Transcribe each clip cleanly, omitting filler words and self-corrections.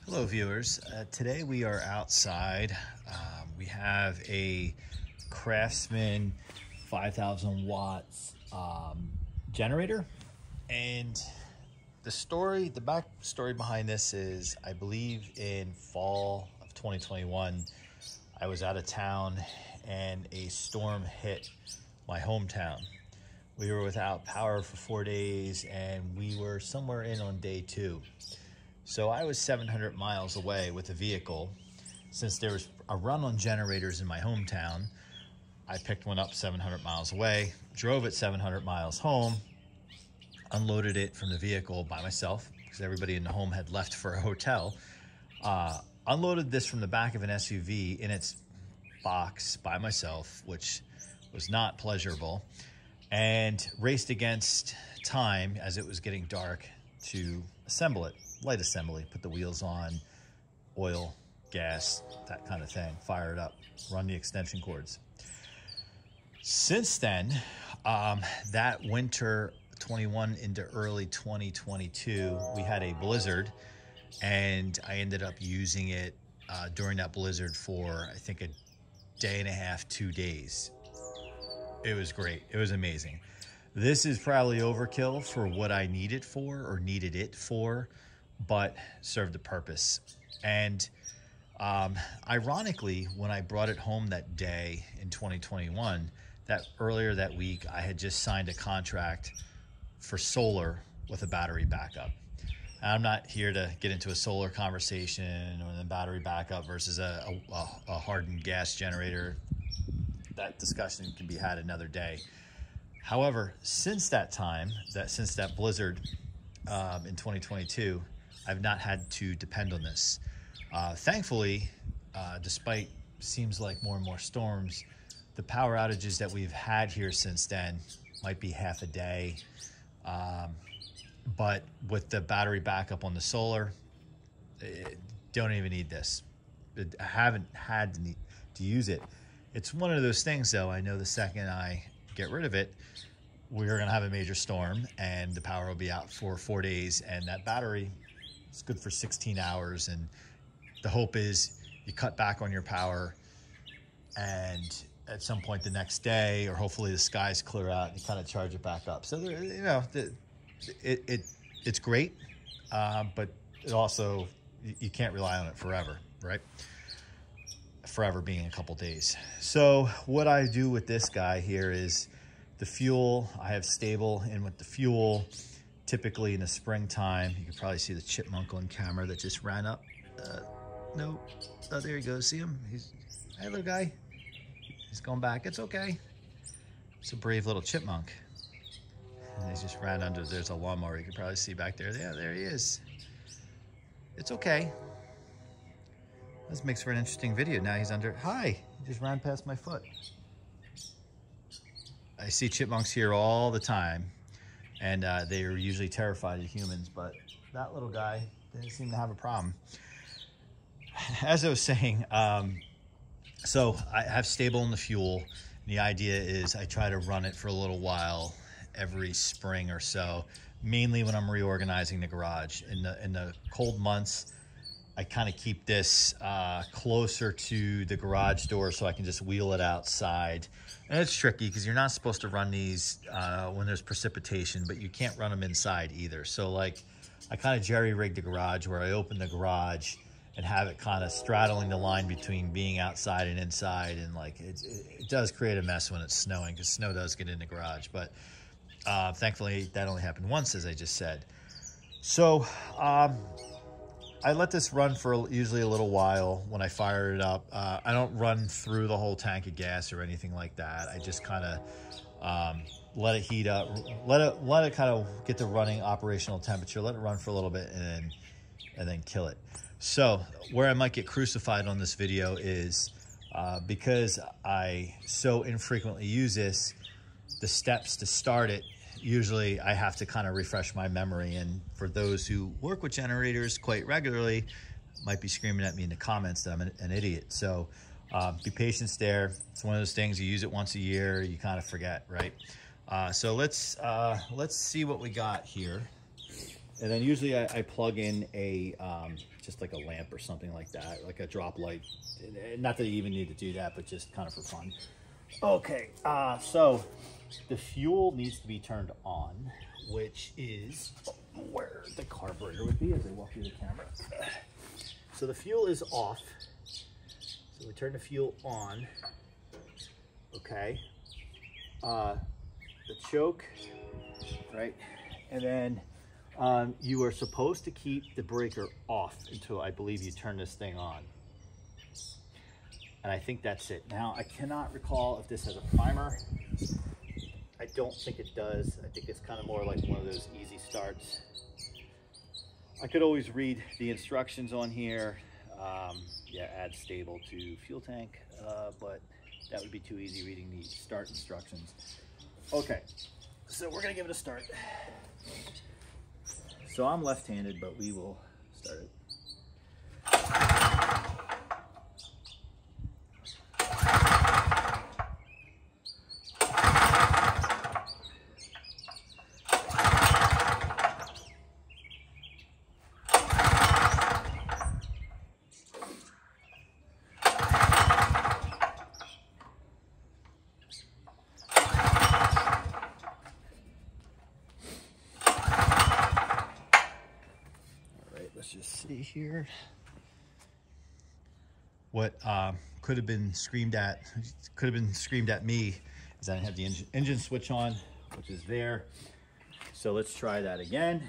Hello viewers, today we are outside. We have a Craftsman 5,000 watts generator, and the back story behind this is I believe in fall of 2021 I was out of town and a storm hit my hometown. We were without power for 4 days and we were somewhere in on day 2. So I was 700 miles away with a vehicle. Since there was a run on generators in my hometown, I picked one up 700 miles away, drove it 700 miles home, unloaded it from the vehicle by myself because everybody in the home had left for a hotel. Unloaded this from the back of an SUV in its box by myself, which was not pleasurable, and raced against time as it was getting dark to assemble it. Light assembly, put the wheels on, oil, gas, that kind of thing, fire it up, run the extension cords. Since then, that winter 21 into early 2022, we had a blizzard, and I ended up using it during that blizzard for, I think, a day and a half, 2 days. It was great. It was amazing. This is probably overkill for what I need it for, or needed it for, but served a purpose. And ironically, when I brought it home that day in 2021, earlier that week, I had just signed a contract for solar with a battery backup. And I'm not here to get into a solar conversation or the battery backup versus a hardened gas generator. That discussion can be had another day. However, since that time, since that blizzard in 2022, I've not had to depend on this. Thankfully, despite seems like more and more storms, the power outages that we've had here since then might be half a day. But with the battery backup on the solar, don't even need this. I haven't had to use it. It's one of those things, though. I know the second I get rid of it, we're going to have a major storm and the power will be out for 4 days, and that battery is good for 16 hours. And the hope is you cut back on your power, and at some point the next day, or hopefully the skies clear out, and you kind of charge it back up. So there, you know, it's great, but it also, you can't rely on it forever, right? Forever being a couple days. So what I do with this guy here is the fuel. I have stable in with the fuel. Typically in the springtime, you can probably see the chipmunk on camera that just ran up. No, oh, there he goes. See him? Hey, little guy. He's going back. It's okay. It's a brave little chipmunk. And he just ran under. There's a lawnmower. You can probably see back there. Yeah, there he is. It's okay. This makes for an interesting video. Now he's under. Hi. He just ran past my foot. I see chipmunks here all the time, and they are usually terrified of humans, but that little guy didn't seem to have a problem. As I was saying, so I have stable in the fuel. The idea is I try to run it for a little while every spring or so, mainly when I'm reorganizing the garage. In the cold months, I kind of keep this closer to the garage door so I can just wheel it outside. And it's tricky because you're not supposed to run these when there's precipitation, but you can't run them inside either. So like, I kind of jerry-rigged the garage where I open the garage and have it kind of straddling the line between being outside and inside. And like, it does create a mess when it's snowing, because snow does get in the garage. But thankfully that only happened once, as I just said. So I let this run for usually a little while. When I fire it up, I don't run through the whole tank of gas or anything like that. I just kind of let it heat up, let it kind of get the running operational temperature, let it run for a little bit, and then kill it. So where I might get crucified on this video is because I so infrequently use this, the steps to start it, usually I have to kind of refresh my memory. And for those who work with generators quite regularly, might be screaming at me in the comments that I'm an idiot. So be patient there. It's one of those things, you use it once a year, you kind of forget, right? So let's see what we got here. And then usually I plug in a, just like a lamp or something like that, like a drop light. Not that you even need to do that, but just kind of for fun. Okay, so the fuel needs to be turned on, which is where the carburetor would be as I walk through the camera. So the fuel is off. So we turn the fuel on. Okay. The choke, right? And then you are supposed to keep the breaker off until I believe you turn this thing on. And I think that's it. Now, I cannot recall if this has a primer. I don't think it does. I think it's kind of more like one of those easy starts. I could always read the instructions on here. Yeah, add stable to fuel tank, but that would be too easy reading the start instructions. Okay, so we're gonna give it a start. So I'm left-handed, but we will start it. Let's just see here. What could have been screamed at me is I didn't have the engine switch on, which is there. So let's try that again.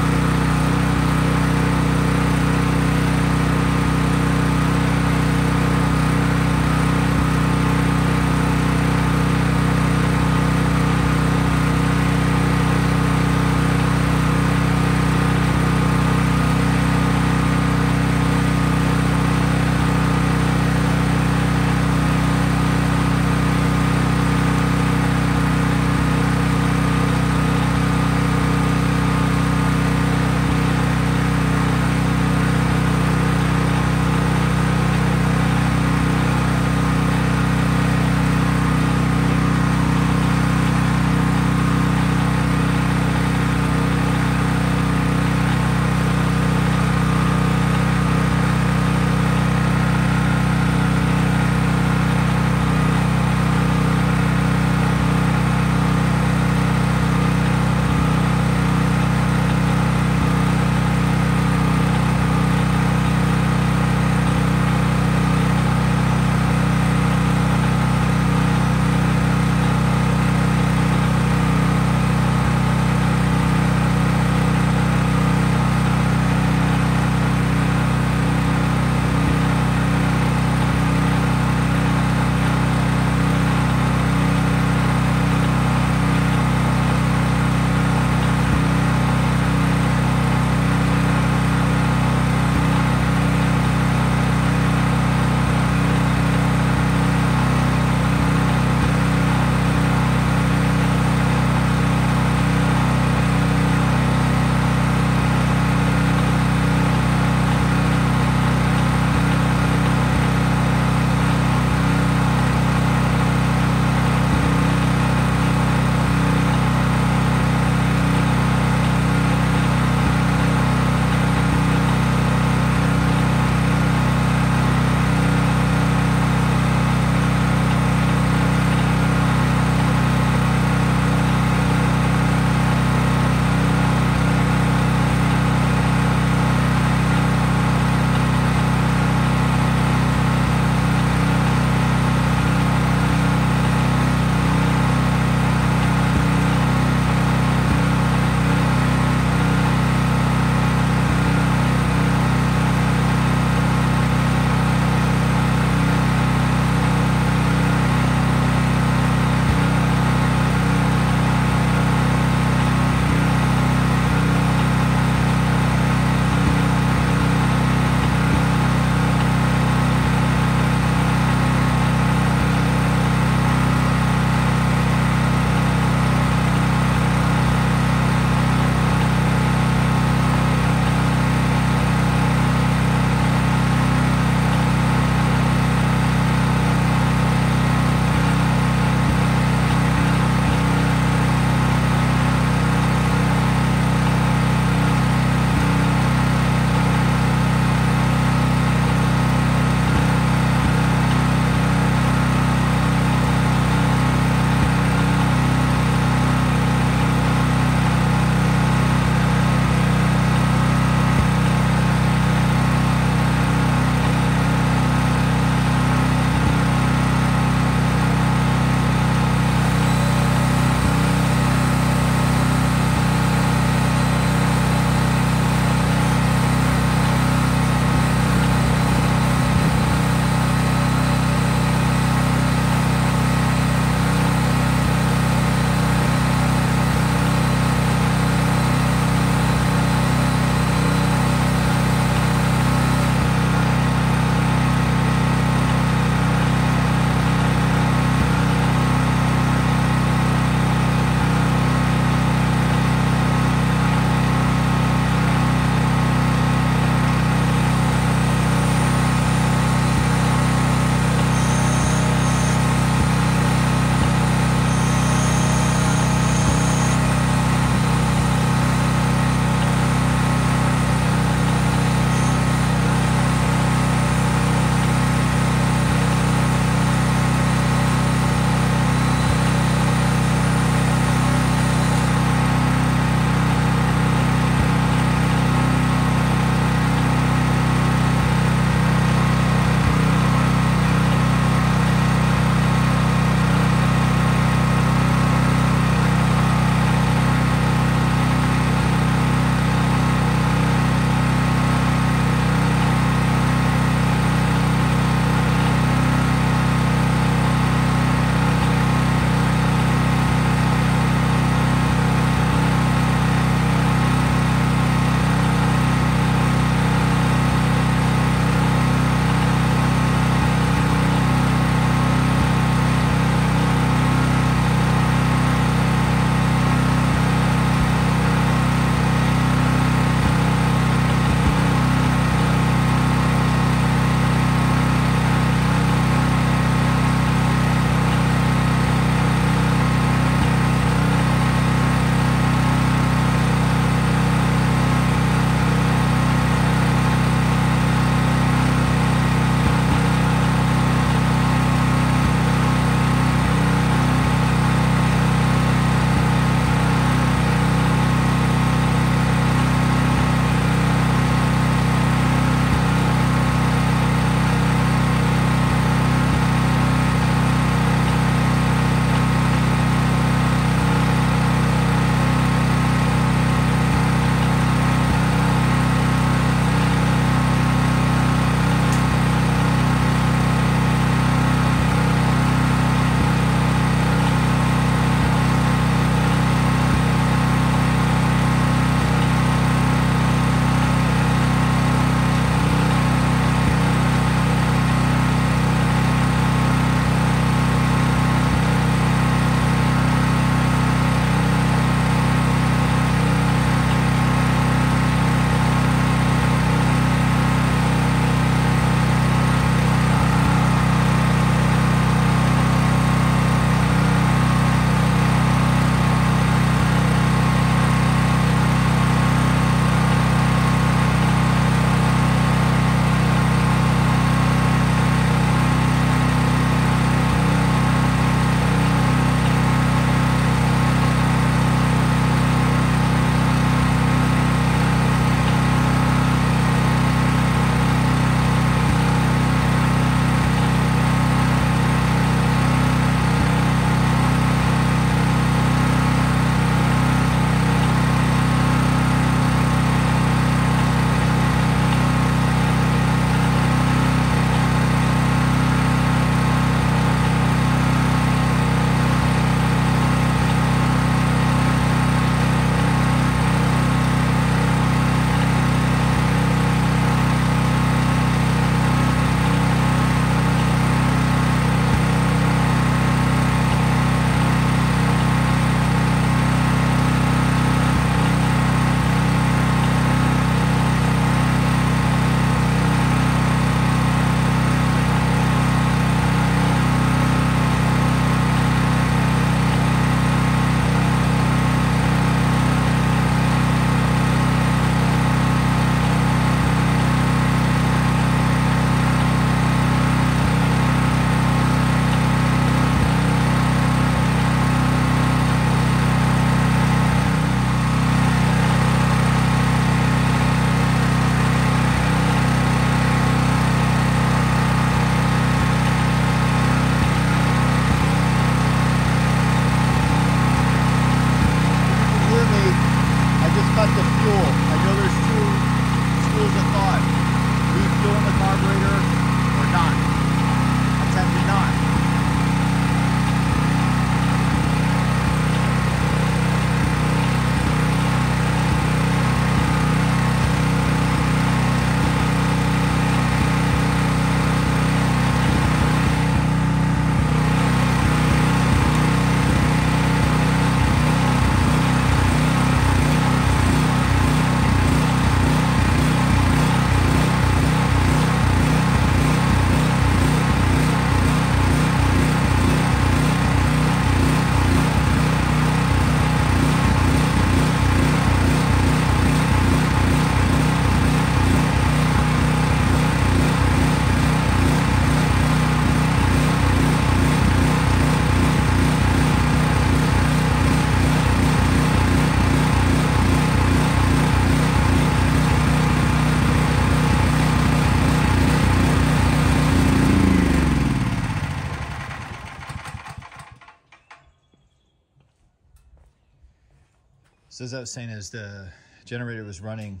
So as I was saying, as the generator was running,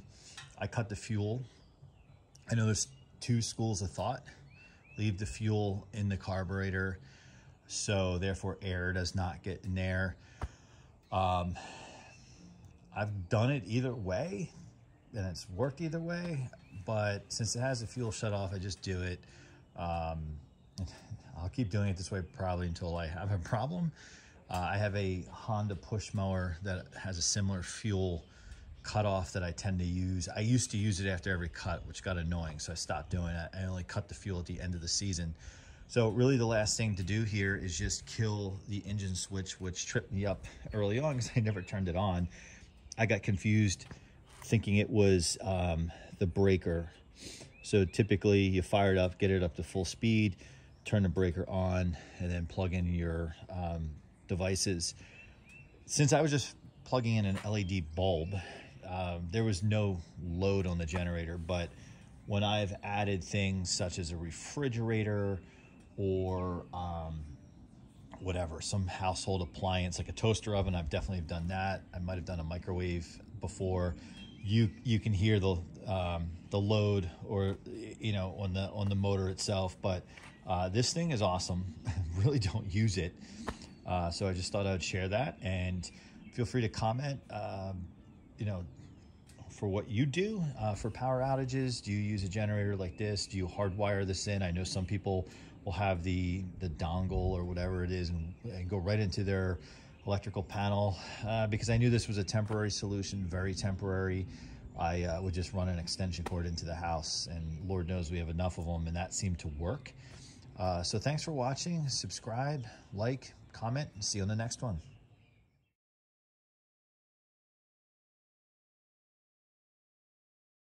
I cut the fuel. I know there's two schools of thought. Leave the fuel in the carburetor, so therefore air does not get in there. I've done it either way, and it's worked either way, but since it has the fuel shut off, I just do it. I'll keep doing it this way probably until I have a problem. I have a Honda push mower that has a similar fuel cutoff that I tend to use. I used to use it after every cut, which got annoying, so I stopped doing it. I only cut the fuel at the end of the season. So really the last thing to do here is just kill the engine switch, which tripped me up early on because I never turned it on. I got confused thinking it was the breaker. So typically you fire it up, get it up to full speed, turn the breaker on, and then plug in your devices. Since I was just plugging in an LED bulb, there was no load on the generator, but when I've added things such as a refrigerator or whatever, some household appliance like a toaster oven, I've definitely done that. I might have done a microwave before. You can hear the load, or on the motor itself, but this thing is awesome. Really don't use it, so I just thought I would share that, and feel free to comment for what you do for power outages. Do you use a generator like this? Do you hardwire this in? I know some people will have the dongle or whatever it is and go right into their electrical panel. Because I knew this was a temporary solution, very temporary, I would just run an extension cord into the house, and Lord knows we have enough of them, and that seemed to work. So thanks for watching. Subscribe, like, comment, and see you on the next one.